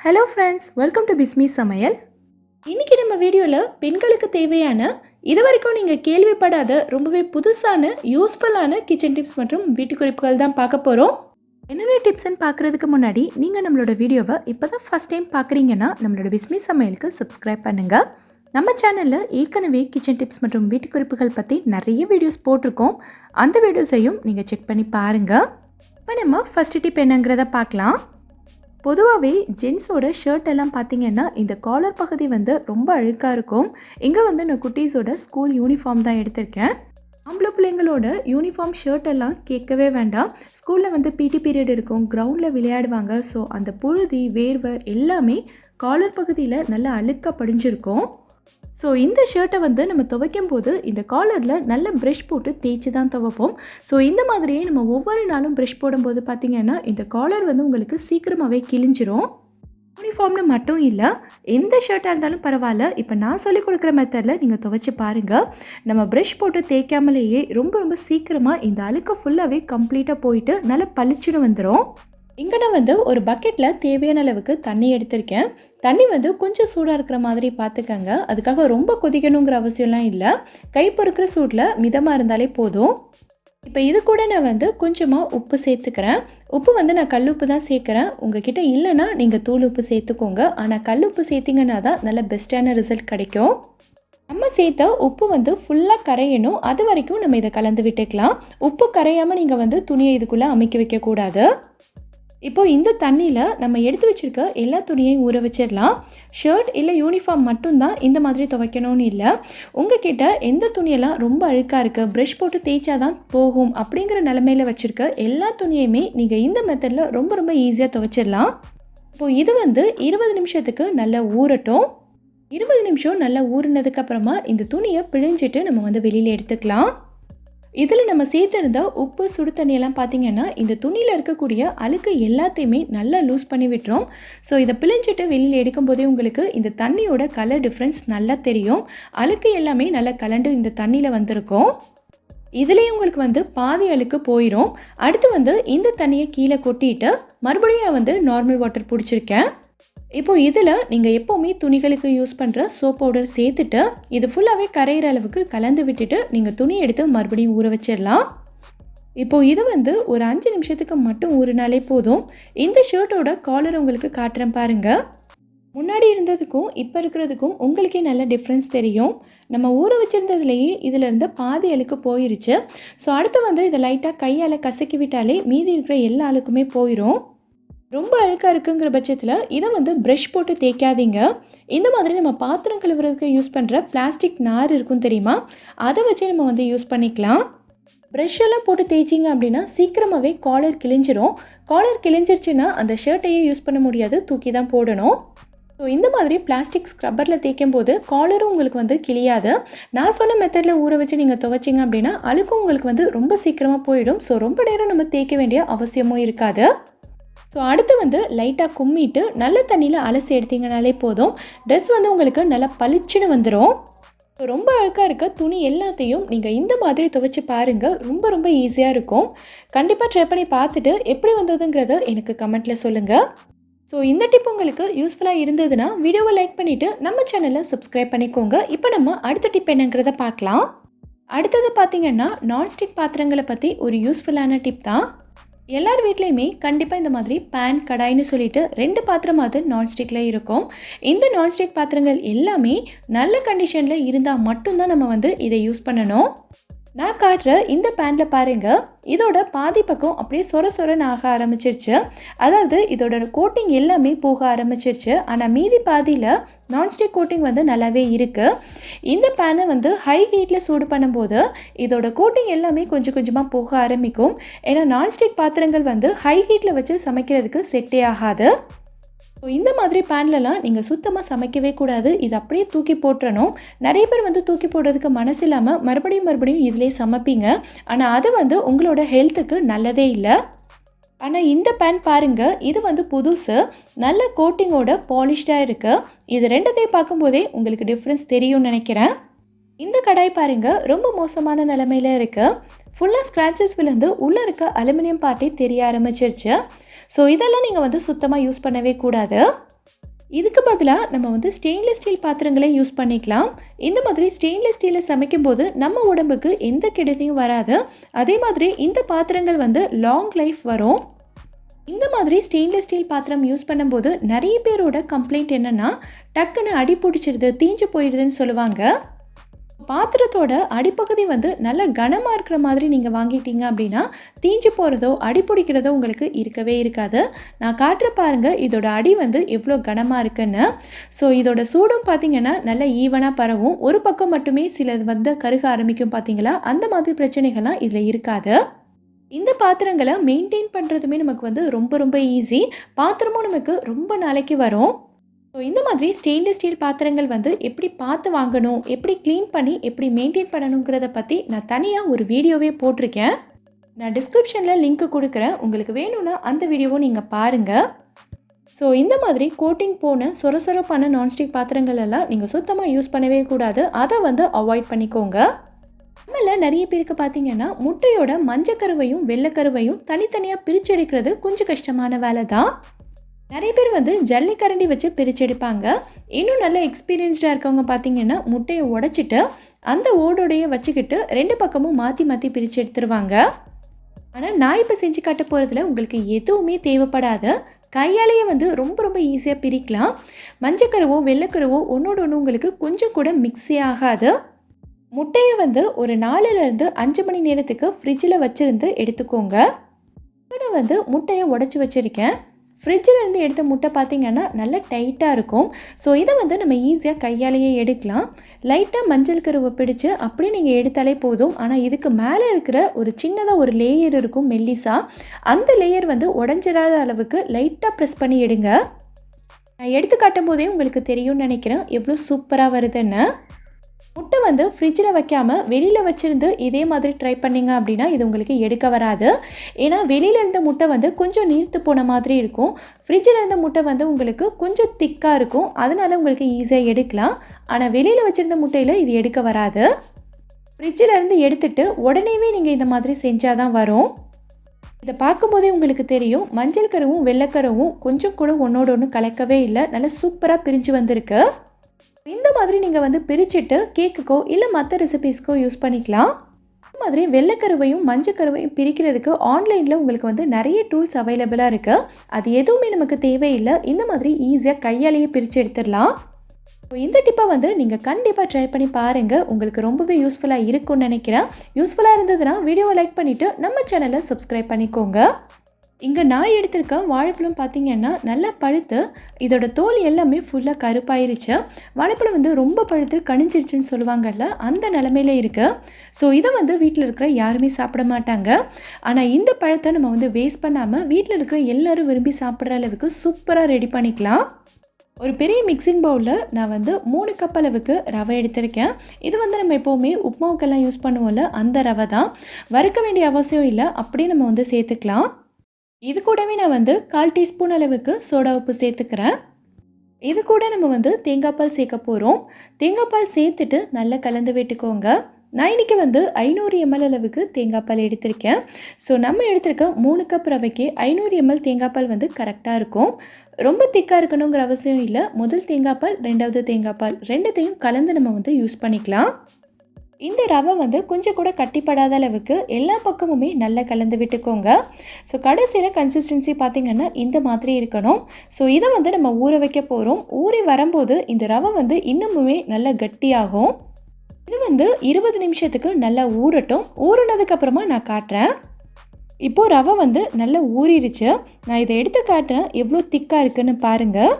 Hello friends, welcome to Bismi சமையல். இன்றைக்கி நம்ம வீடியோவில் பெண்களுக்கு தேவையான இது வரைக்கும் நீங்கள் கேள்விப்படாத ரொம்பவே புதுசான யூஸ்ஃபுல்லான கிச்சன் டிப்ஸ் மற்றும் வீட்டு குறிப்புகள் தான் பார்க்க போகிறோம். என்னென்ன டிப்ஸ்ன்னு பார்க்குறதுக்கு முன்னாடி நீங்கள் நம்மளோட வீடியோவை இப்போ தான் ஃபஸ்ட் டைம் பார்க்குறீங்கன்னா நம்மளோட பிஸ்மி சமையலுக்கு சப்ஸ்கிரைப் பண்ணுங்கள். நம்ம சேனலில் ஏற்கனவே கிச்சன் டிப்ஸ் மற்றும் வீட்டு குறிப்புகள் பற்றி நிறைய வீடியோஸ் போட்டிருக்கோம். அந்த வீடியோஸையும் நீங்கள் செக் பண்ணி பாருங்கள். இப்போ நம்ம ஃபஸ்ட்டு டிப் என்னங்கிறத பார்க்கலாம். பொதுவாகவே ஜென்ஸோட ஷர்ட் எல்லாம் பார்த்திங்கன்னா இந்த காலர் பகுதி ரொம்ப அழுக்காக இருக்கும். இங்கே நான் குட்டீஸோட ஸ்கூல் யூனிஃபார்ம் தான் எடுத்திருக்கேன். ஆம்பளை பிள்ளைங்களோட யூனிஃபார்ம் ஷர்ட் எல்லாம் கேட்கவே வேண்டாம். ஸ்கூலில் பிடி பீரியட் இருக்கும், கிரவுண்டில் விளையாடுவாங்க. ஸோ அந்த புழுதி வேர்வை எல்லாமே காலர் பகுதியில் நல்லா அழுக்காக படிஞ்சிருக்கும். ஸோ இந்த ஷர்ட்டை நம்ம துவைக்கும் போது இந்த காலரில் நல்ல ப்ரெஷ் போட்டு தேய்ச்சி தான் துவைப்போம். ஸோ இந்த மாதிரியே நம்ம ஒவ்வொரு நாளும் ப்ரெஷ் போடும்போது பார்த்திங்கன்னா இந்த காலர் உங்களுக்கு சீக்கிரமாகவே கிழிஞ்சிரும். யூனிஃபார்ம்னு மட்டும் இல்லை, எந்த ஷர்ட்டாக இருந்தாலும் பரவாயில்ல. இப்போ நான் சொல்லிக் கொடுக்குற மெத்தடில் நீங்கள் துவைச்சி பாருங்கள். நம்ம ப்ரெஷ் போட்டு தேய்க்காமலேயே ரொம்ப சீக்கிரமாக இந்த அழுக்கு ஃபுல்லாகவே கம்ப்ளீட்டாக போயிட்டு நல்லா பளிச்சுன்னு வந்துடும். இங்கே நான் ஒரு பக்கெட்டில் தேவையான அளவுக்கு தண்ணி எடுத்திருக்கேன். தண்ணி கொஞ்சம் சூடாக இருக்கிற மாதிரி பார்த்துக்கங்க. அதுக்காக ரொம்ப கொதிக்கணுங்கிற அவசியம்லாம் இல்லை. கை பொறுக்கிற சூடில் மிதமாக இருந்தாலே போதும். இப்போ இது கூட நான் கொஞ்சமாக உப்பு சேர்த்துக்கிறேன். உப்பு நான் கல் உப்பு தான் சேர்க்குறேன். உங்ககிட்ட இல்லைன்னா நீங்கள் தூள் உப்பு சேர்த்துக்கோங்க. ஆனால் கல் உப்பு சேர்த்திங்கன்னா தான் நல்ல பெஸ்ட்டான ரிசல்ட் கிடைக்கும். நம்ம சேர்த்த உப்பு ஃபுல்லாக கரையணும். அது வரைக்கும் நம்ம இதை கலந்து விட்டுக்கலாம். உப்பு கரையாமல் நீங்கள் துணியை இதுக்குள்ளே அமைக்க வைக்கக்கூடாது. இப்போது இந்த தண்ணியில் நம்ம எடுத்து வச்சுருக்க எல்லா துணியையும் ஊற வச்சிடலாம். ஷர்ட் இல்லை யூனிஃபார்ம் மட்டும்தான் இந்த மாதிரி துவைக்கணும்னு இல்லை. உங்ககிட்ட எந்த துணியெல்லாம் ரொம்ப அழுக்காக இருக்குது, ப்ரெஷ் போட்டு தேய்ச்சா தான் போகும் அப்படிங்கிற நிலமையில் வச்சுருக்க எல்லா துணியுமே நீங்கள் இந்த மெத்தடில் ரொம்ப ஈஸியாக துவைச்சிடலாம். இப்போது இது 20 நிமிஷத்துக்கு நல்லா ஊறட்டும். 20 நிமிஷம் நல்லா ஊறினதுக்கப்புறமா இந்த துணியை பிழிஞ்சிட்டு நம்ம வெளியில் எடுத்துக்கலாம். இதில் நம்ம சேர்த்துருந்த உப்பு சுடு தண்ணியெல்லாம் பார்த்திங்கன்னா இந்த துணியில் இருக்கக்கூடிய அழுக்கு எல்லாத்தையுமே நல்லா லூஸ் பண்ணி விட்டுரும். ஸோ இதை பிழிஞ்சிட்டு வெளியில் எடுக்கும்போதே உங்களுக்கு இந்த தண்ணியோட கலர் டிஃப்ரென்ஸ் நல்லா தெரியும். அழுக்கு எல்லாமே நல்லா கலண்டு இந்த தண்ணியில் வந்திருக்கும். இதுலேயும் உங்களுக்கு பாதி அழுக்கு போயிடும். அடுத்து இந்த தண்ணியை கீழே கொட்டிட்டு மறுபடியும் நான் நார்மல் வாட்டர் பிடிச்சிருக்கேன். இப்போது இதில் நீங்கள் எப்போவுமே துணிகளுக்கு யூஸ் பண்ணுற சோப் பவுடர் சேர்த்துட்டு இது ஃபுல்லாகவே கரையிற அளவுக்கு கலந்து விட்டுட்டு நீங்கள் துணி எடுத்து மறுபடியும் ஊற வச்சிடலாம். இப்போது இது ஒரு 5 நிமிஷத்துக்கு மட்டும் ஊறினாலே போதும். இந்த ஷர்ட்டோட காலர் உங்களுக்கு காட்டுறேன் பாருங்கள். முன்னாடி இருந்ததுக்கும் இப்போ இருக்கிறதுக்கும் உங்களுக்கே நல்ல டிஃப்ரென்ஸ் தெரியும். நம்ம ஊற வச்சுருந்ததுலேயே இதில் இருந்த பாதி அழுக்கு போயிருச்சு. ஸோ அடுத்து இதை லைட்டாக கையால் கசக்கி விட்டாலே மீதி இருக்கிற எல்லா அழுக்குமே போயிடும். ரொம்ப அழுக்காக இருக்குங்கிற பட்சத்தில் இதை ப்ரெஷ் போட்டு தேய்க்காதீங்க. இந்த மாதிரி நம்ம பாத்திரம் கழுவுறதுக்கு யூஸ் பண்ணுற பிளாஸ்டிக் நார் இருக்கும் தெரியுமா, அதை வச்சு நம்ம யூஸ் பண்ணிக்கலாம். ப்ரெஷ் எல்லாம் போட்டு தேய்ச்சிங்க அப்படின்னா சீக்கிரமாகவே காலர் கிழிஞ்சிரும். காலர் கிழிஞ்சிருச்சுன்னா அந்த ஷர்ட்டையே யூஸ் பண்ண முடியாது, தூக்கி தான் போடணும். ஸோ இந்த மாதிரி பிளாஸ்டிக் ஸ்க்ரப்பரில் தேய்க்கும் போது காலரும் உங்களுக்கு கிழியாது. நான் சொன்ன மெத்தடில் ஊற வச்சு நீங்கள் துவைச்சிங்க அப்படின்னா அழுக்கும் உங்களுக்கு ரொம்ப சீக்கிரமாக போயிடும். ஸோ ரொம்ப நேரம் நம்ம தேய்க்க வேண்டிய அவசியமும் இருக்காது. ஸோ அடுத்து லைட்டாக கும்மிட்டு நல்ல தண்ணியில் அலசி எடுத்திங்கனாலே போதும். ட்ரெஸ் உங்களுக்கு நல்லா பளிச்சுன்னு வந்துடும். ஸோ ரொம்ப அழுக்காக இருக்க துணி எல்லாத்தையும் நீங்கள் இந்த மாதிரி துவைச்சி பாருங்கள். ரொம்ப ஈஸியாக இருக்கும். கண்டிப்பாக ட்ரை பண்ணி பார்த்துட்டு எப்படி வந்ததுங்கிறத எனக்கு கமெண்ட்டில் சொல்லுங்கள். ஸோ இந்த டிப் உங்களுக்கு யூஸ்ஃபுல்லாக இருந்ததுன்னா வீடியோவை லைக் பண்ணிவிட்டு நம்ம சேனலை சப்ஸ்கிரைப் பண்ணிக்கோங்க. இப்போ நம்ம அடுத்த டிப் என்னங்கிறத பார்க்கலாம். அடுத்தது பார்த்திங்கன்னா நான்ஸ்டிக் பாத்திரங்களை பற்றி ஒரு யூஸ்ஃபுல்லான டிப் தான். எல்லார் வீட்லேயுமே கண்டிப்பாக இந்த மாதிரி பேன் கடாய்னு சொல்லிட்டு 2 பாத்திரமாவது நான்ஸ்டிக்கில் இருக்கும். இந்த நான்ஸ்டிக் பாத்திரங்கள் எல்லாமே நல்ல கண்டிஷனில் இருந்தால் மட்டும்தான் நம்ம இதை யூஸ் பண்ணணும். நான் காட்டுற இந்த பேனில் பாருங்கள், இதோட பாதி பக்கம் அப்படியே சொரன்னு ஆக ஆரம்பிச்சிருச்சு. அதாவது இதோட கோட்டிங் எல்லாமே போக ஆரம்பிச்சிருச்சு. ஆனால் மீதி பாதியில் நான்ஸ்டிக் கோட்டிங் நல்லாவே இருக்குது. இந்த பேனை ஹை ஹீட்டில் சூடு பண்ணும்போது இதோட கோட்டிங் எல்லாமே கொஞ்சம் கொஞ்சமாக போக ஆரம்பிக்கும். ஏன்னா நான்ஸ்டிக் பாத்திரங்கள் ஹை ஹீட்டில் வச்சு சமைக்கிறதுக்கு செட்டே ஆகாது. ஸோ இந்த மாதிரி பேன்லலாம் நீங்கள் சுத்தமாக சமைக்கவே கூடாது. இது அப்படியே தூக்கி போட்டுறணும். நிறைய பேர் தூக்கி போடுறதுக்கு மனசு இல்லாமல் மறுபடியும் இதிலே சமைப்பீங்க. ஆனால் அது உங்களோட ஹெல்த்துக்கு நல்லதே இல்லை. ஆனால் இந்த பேன் பாருங்கள், இது புதுசு, நல்ல கோட்டிங்கோட பாலிஷ்டாக இருக்குது. இது ரெண்டத்தையும் பார்க்கும்போதே உங்களுக்கு டிஃப்ரென்ஸ் தெரியும்னு நினைக்கிறேன். இந்த கடாய் பாருங்கள், ரொம்ப மோசமான நிலைமையில் இருக்குது. ஃபுல்லாக ஸ்க்ராச்சஸ் விழுந்து உள்ளே இருக்க அலுமினியம் பார்ட்டே தெரிய ஆரம்பிச்சிருச்சு. ஸோ இதெல்லாம் நீங்கள் சுத்தமாக யூஸ் பண்ணவே கூடாது. இதுக்கு பதிலாக நம்ம வந்து ஸ்டெயின்லெஸ் ஸ்டீல் பாத்திரங்களே யூஸ் பண்ணிக்கலாம். இந்த மாதிரி ஸ்டெயின்லெஸ் ஸ்டீலில் சமைக்கும்போது நம்ம உடம்புக்கு எந்த கெடுதியும் வராது. அதே மாதிரி இந்த பாத்திரங்கள் வந்து லாங் லைஃப் வரும். இந்த மாதிரி ஸ்டெயின்லெஸ் ஸ்டீல் பாத்திரம் யூஸ் பண்ணும்போது நிறைய பேரோட கம்ப்ளைண்ட் என்னென்னா டக்குன்னு அடி பிடிச்சிடுது, தீஞ்சு போயிடுதுன்னு சொல்லுவாங்க. பாத்திரத்தோட அடிப்பகுதி வந்து நல்லா கனமாக இருக்கிற மாதிரி நீங்கள் வாங்கிட்டீங்க அப்படின்னா தீஞ்சு போகிறதோ அடி பிடிக்கிறதோ உங்களுக்கு இருக்கவே இருக்காது. நான் காட்டுற பாருங்கள் இதோட அடி வந்து எவ்வளோ கனமாக இருக்குன்னு. ஸோ இதோட சூடும் பார்த்திங்கன்னா நல்லா ஈவனாக பரவும். ஒரு பக்கம் மட்டுமே சிலது வந்து கருக ஆரம்பிக்கும் பார்த்தீங்களா, அந்த மாதிரி பிரச்சனைகள்லாம் இதில் இருக்காது. இந்த பாத்திரங்களை மெயின்டைன் பண்ணுறதுமே நமக்கு வந்து ரொம்ப ரொம்ப ஈஸி. பாத்திரமும் நமக்கு ரொம்ப நாளைக்கு வரும். ஸோ இந்த மாதிரி ஸ்டெயின்லெஸ் ஸ்டீல் பாத்திரங்கள் வந்து எப்படி பார்த்து வாங்கணும், எப்படி க்ளீன் பண்ணி எப்படி மெயின்டைன் பண்ணணுங்கிறத பற்றி நான் தனியாக ஒரு வீடியோவே போட்டிருக்கேன். நான் டிஸ்கிரிப்ஷனில் லிங்க்கு கொடுக்குறேன். உங்களுக்கு வேணும்னா அந்த வீடியோவும் நீங்கள் பாருங்கள். ஸோ இந்த மாதிரி கோட்டிங் போன சொரசொரப்பான நான்ஸ்டிக் பாத்திரங்கள் எல்லாம் நீங்கள் சுத்தமாக யூஸ் பண்ணவே கூடாது. அதை வந்து அவாய்ட் பண்ணிக்கோங்க. நம்மள நிறைய பேருக்கு பார்த்தீங்கன்னா முட்டையோட மஞ்சக்கருவையும் வெள்ளைக்கருவையும் தனித்தனியாக பிரிச்செடுக்கிறது கொஞ்சம் கஷ்டமான வேலை தான். நிறைய பேர் வந்து ஜல்லிக்கரண்டி வச்சு பிரிச்செடுப்பாங்க. இன்னும் நல்ல எக்ஸ்பீரியன்ஸ்டாக இருக்கவங்க பார்த்தீங்கன்னா முட்டையை உடைச்சிட்டு அந்த ஓடோடையே வச்சுக்கிட்டு 2 பக்கமும் மாற்றி மாற்றி பிரித்து எடுத்துருவாங்க. ஆனால் நான் இப்போ செஞ்சு காட்ட போகிறதுல உங்களுக்கு எதுவுமே தேவைப்படாது. கையாலேயே வந்து ரொம்ப ரொம்ப ஈஸியாக பிரிக்கலாம். மஞ்சக்கருவோ வெள்ளைக்கருவோ ஒன்றோட ஒன்று உங்களுக்கு கொஞ்சம் கூட மிக்ஸே ஆகாது. முட்டையை வந்து ஒரு 4லேருந்து 5 மணி நேரத்துக்கு ஃப்ரிட்ஜில் வச்சுருந்து எடுத்துக்கோங்க. நான் வந்து முட்டையை உடச்சி வச்சுருக்கேன். ஃப்ரிட்ஜில் இருந்து எடுத்த முட்டை பார்த்திங்கன்னா நல்லா டைட்டாக இருக்கும். ஸோ இதை வந்து நம்ம ஈஸியாக கையாலேயே எடுக்கலாம். லைட்டாக மஞ்சள் கருவை பிடிச்சு அப்படியே நீங்கள் எடுத்தாலே போதும். ஆனால் இதுக்கு மேலே இருக்கிற ஒரு சின்னதாக ஒரு லேயர் இருக்கும் மெல்லிசா, அந்த லேயர் வந்து உடஞ்சிடாத அளவுக்கு லைட்டாக ப்ரெஸ் பண்ணி எடுங்க. நான் எடுத்து காட்டும் போதே உங்களுக்கு தெரியும்னு நினைக்கிறேன் எவ்வளோ சூப்பராக வருதுன்னு. முட்டை வந்து ஃப்ரிட்ஜில் வைக்காமல் வெளியில் வச்சுருந்து இதே மாதிரி ட்ரை பண்ணிங்க அப்படின்னா இது உங்களுக்கு எடுக்க வராது. ஏன்னா வெளியில் இருந்த முட்டை வந்து கொஞ்சம் நீர்த்து போன மாதிரி இருக்கும். ஃப்ரிட்ஜில் இருந்த முட்டை வந்து உங்களுக்கு கொஞ்சம் திக்காக இருக்கும். அதனால் உங்களுக்கு ஈஸியாக எடுக்கலாம். ஆனால் வெளியில் வச்சுருந்த முட்டையில் இது எடுக்க வராது. ஃப்ரிட்ஜில் இருந்து எடுத்துகிட்டு உடனேவே நீங்கள் இந்த மாதிரி செஞ்சால் தான் வரும். இதை பார்க்கும்போதே உங்களுக்கு தெரியும் மஞ்சள் கருவும் வெள்ளைக்கருவும் கொஞ்சம் கூட ஒன்றோட ஒன்று கலக்கவே இல்லை. நல்லா சூப்பராக பிரிஞ்சு வந்திருக்கு. இந்த மாதிரி நீங்கள் வந்து பிரிச்சுட்டு கேக்குக்கோ இல்லை மற்ற ரெசிபீஸ்க்கோ யூஸ் பண்ணிக்கலாம். இந்த மாதிரி வெள்ளைக்கருவையும் மஞ்சக்கருவையும் பிரிக்கிறதுக்கு ஆன்லைனில் உங்களுக்கு வந்து நிறைய டூல்ஸ் அவைலபிளாக இருக்குது. அது எதுவுமே நமக்கு தேவையில்லை. இந்த மாதிரி ஈஸியாக கையாலேயே பிரித்து எடுத்துடலாம். இந்த டிப்பை வந்து நீங்கள் கண்டிப்பாக ட்ரை பண்ணி பாருங்கள். உங்களுக்கு ரொம்பவே யூஸ்ஃபுல்லாக இருக்கும்னு நினைக்கிறேன். யூஸ்ஃபுல்லாக இருந்ததுன்னா வீடியோவை லைக் பண்ணிவிட்டு நம்ம சேனலை சப்ஸ்கிரைப் பண்ணிக்கோங்க. இங்கே நான் எடுத்திருக்க வாழைப்பழம் பார்த்திங்கன்னா நல்லா பழுத்து இதோட தோல் எல்லாமே ஃபுல்லாக கருப்பாயிருச்சு. வாழைப்பழம் வந்து ரொம்ப பழுத்து கணிஞ்சிருச்சுன்னு சொல்லுவாங்கல்ல, அந்த நிலமையில இருக்குது. ஸோ இதை வந்து வீட்டில் இருக்கிற யாருமே சாப்பிட மாட்டாங்க. ஆனால் இந்த பழத்தை நம்ம வந்து வேஸ்ட் பண்ணாமல் வீட்டில் இருக்கிற எல்லோரும் விரும்பி சாப்பிட்ற அளவுக்கு சூப்பராக ரெடி பண்ணிக்கலாம். ஒரு பெரிய மிக்சிங் பவுலில் நான் வந்து 3 கப் அளவுக்கு ரவை எடுத்திருக்கேன். இது வந்து நம்ம எப்போவுமே உப்புமாவுக்கெல்லாம் யூஸ் பண்ணுவோம்ல, அந்த ரவை தான். வறுக்க வேண்டிய அவசியம் இல்லை, அப்படியே நம்ம வந்து சேர்த்துக்கலாம். இது கூடவே நான் வந்து 1/4 டீஸ்பூன் அளவுக்கு சோடா உப்பு சேர்த்துக்கிறேன். இது கூட நம்ம வந்து தேங்காய் பால் சேர்க்க போகிறோம். தேங்காய் பால் சேர்த்துட்டு நல்லா கலந்து விட்டுக்கோங்க. நான் இன்றைக்கி வந்து 500 ml அளவுக்கு தேங்காய் பால் எடுத்திருக்கேன். ஸோ நம்ம எடுத்திருக்க 3 கப் ரவைக்கு 500 ml தேங்காய் பால் வந்து கரெக்டாக இருக்கும். ரொம்ப திக்காக இருக்கணுங்கிற அவசியம் இல்லை. முதல் தேங்காய் பால், 2வது தேங்காய் பால் ரெண்டுத்தையும் கலந்து நம்ம வந்து யூஸ் பண்ணிக்கலாம். இந்த ரவை வந்து கொஞ்சம் கூட கட்டிப்படாத அளவுக்கு எல்லா பக்கமுமே நல்லா கலந்து விட்டுக்கோங்க. ஸோ கடைசியில் கன்சிஸ்டன்சி பார்த்திங்கன்னா இந்த மாதிரி இருக்கணும். ஸோ இதை வந்து நம்ம ஊற வைக்க போகிறோம். ஊறி வரும்போது இந்த ரவை வந்து இன்னுமுமே நல்லா கட்டியாகும். இது வந்து 20 நிமிஷத்துக்கு நல்லா ஊறட்டும். ஊறினதுக்கப்புறமா நான் காட்டுறேன். இப்போது ரவை வந்து நல்லா ஊறிடுச்சு. நான் இதை எடுத்து காட்டுறேன் எவ்வளோ திக்காக இருக்குன்னு பாருங்கள்.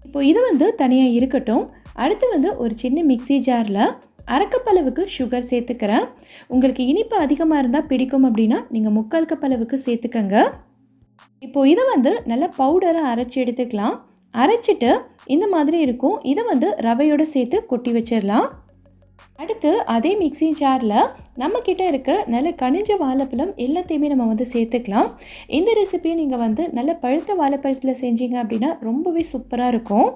இப்போது இது வந்து தனியாக இருக்கட்டும். அடுத்து வந்து ஒரு சின்ன மிக்ஸி ஜாரில் 1/2 கப் அளவுக்கு சுகர் சேர்த்துக்கிறேன். உங்களுக்கு இனிப்பு அதிகமாக இருந்தால் பிடிக்கும் அப்படின்னா நீங்கள் 3/4 கப் அளவுக்கு சேர்த்துக்கங்க. இப்போது இதை வந்து நல்லா பவுடராக அரைச்சி எடுத்துக்கலாம். அரைச்சிட்டு இந்த மாதிரி இருக்கும். இதை வந்து ரவையோடு சேர்த்து கொட்டி வச்சிடலாம். அடுத்து அதே மிக்ஸி ஜாரில் நம்மக்கிட்ட இருக்கிற நல்ல கனிஞ்ச வாழைப்பழம் எல்லாத்தையுமே நம்ம வந்து சேர்த்துக்கலாம். இந்த ரெசிபியை நீங்கள் வந்து நல்ல பழுத்த வாழைப்பழத்தில் செஞ்சீங்க அப்படின்னா ரொம்பவே சூப்பராக இருக்கும்.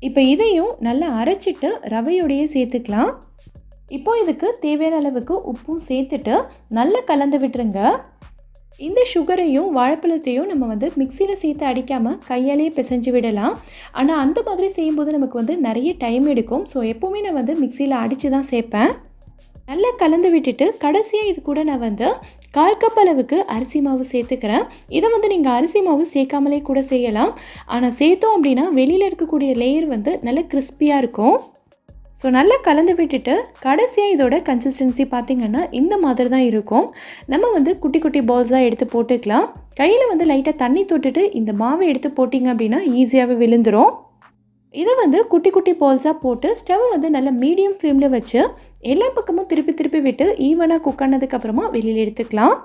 இப்போ இதையும் நல்லா அரைச்சிட்டு ரவையோடையே சேர்த்துக்கலாம். இப்போது இதுக்கு தேவையான அளவுக்கு உப்பும் சேர்த்துட்டு நல்லா கலந்து விட்டுருங்க. இந்த சுகரையும் வாழைப்பழத்தையும் நம்ம வந்து மிக்சியில் சேர்த்து அடிக்காமல் கையாலேயே பிசைஞ்சு விடலாம். ஆனால் அந்த மாதிரி செய்யும்போது நமக்கு வந்து நிறைய டைம் எடுக்கும். ஸோ எப்போவுமே நான் வந்து மிக்சியில் அடித்து தான் சேர்ப்பேன். நல்லா கலந்து விட்டுட்டு கடைசியாக இது கூட நான் வந்து 1/4 கப் அளவுக்கு அரிசி மாவு சேர்த்துக்கிறேன். இதை வந்து நீங்கள் அரிசி மாவு சேர்க்காமலே கூட செய்யலாம். ஆனால் சேர்த்தோம் அப்படின்னா வெளியில் இருக்கக்கூடிய லேயர் வந்து நல்ல கிறிஸ்பியாக இருக்கும். ஸோ நல்லா கலந்து விட்டுட்டு கடைசியாக இதோட கன்சிஸ்டன்சி பார்த்திங்கன்னா இந்த மாதிரி தான் இருக்கும். நம்ம வந்து குட்டி குட்டி பால்ஸாக எடுத்து போட்டுக்கலாம். கையில் வந்து லைட்டாக தண்ணி தொட்டுட்டு இந்த மாவை எடுத்து போட்டிங்க அப்படின்னா ஈஸியாகவே விழுந்துடும். இதை வந்து குட்டி குட்டி பால்ஸாக போட்டு ஸ்டவ் வந்து நல்ல மீடியம் ஃப்ளேமில் வச்சு எல்லா பக்கமும் திருப்பி திருப்பி விட்டு ஈவனாக குக் ஆனதுக்கப்புறமா வெளியில் எடுத்துக்கலாம்.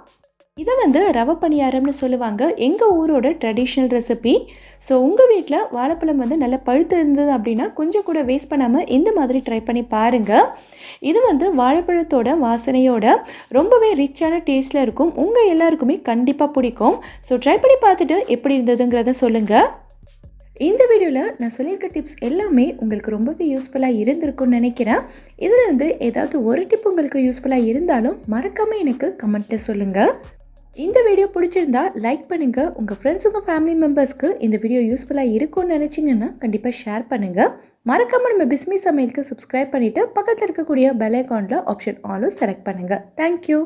இதை வந்து ரவை பணியாரம்னு சொல்லுவாங்க, எங்கள் ஊரோட ட்ரெடிஷ்னல் ரெசிபி. ஸோ உங்கள் வீட்டில் வாழைப்பழம் வந்து நல்லா பழுத்து இருந்தது அப்படின்னா கொஞ்சம் கூட வேஸ்ட் பண்ணாமல் இந்த மாதிரி ட்ரை பண்ணி பாருங்கள். இது வந்து வாழைப்பழத்தோட வாசனையோட ரொம்பவே ரிச்சான டேஸ்ட்டில் இருக்கும். உங்கள் எல்லாருக்குமே கண்டிப்பாக பிடிக்கும். ஸோ ட்ரை பண்ணி பார்த்துட்டு எப்படி இருந்ததுங்கிறத சொல்லுங்கள். இந்த வீடியோவில் நான் சொல்லியிருக்க டிப்ஸ் எல்லாமே உங்களுக்கு ரொம்பவே யூஸ்ஃபுல்லாக இருந்திருக்கும்னு நினைக்கிறேன். இதிலேருந்து ஏதாவது ஒரு டிப் உங்களுக்கு யூஸ்ஃபுல்லாக இருந்தாலும் மறக்காமல் எனக்கு கமெண்ட்டில் சொல்லுங்கள். இந்த வீடியோ பிடிச்சிருந்தா லைக் பண்ணுங்கள். உங்கள் ஃப்ரெண்ட்ஸ், உங்கள் ஃபேமிலி மெம்பர்ஸ்க்கு இந்த வீடியோ யூஸ்ஃபுல்லாக இருக்கும்னு நினச்சிங்கன்னா கண்டிப்பாக ஷேர் பண்ணுங்கள். மறக்காமல் நம்ம பிஸ்மி சமையலுக்கு சப்ஸ்கிரைப் பண்ணிவிட்டு பக்கத்தில் இருக்கக்கூடிய பெல் ஐகானில் ஆப்ஷன் ஆலும் செலக்ட் பண்ணுங்கள். தேங்க்யூ.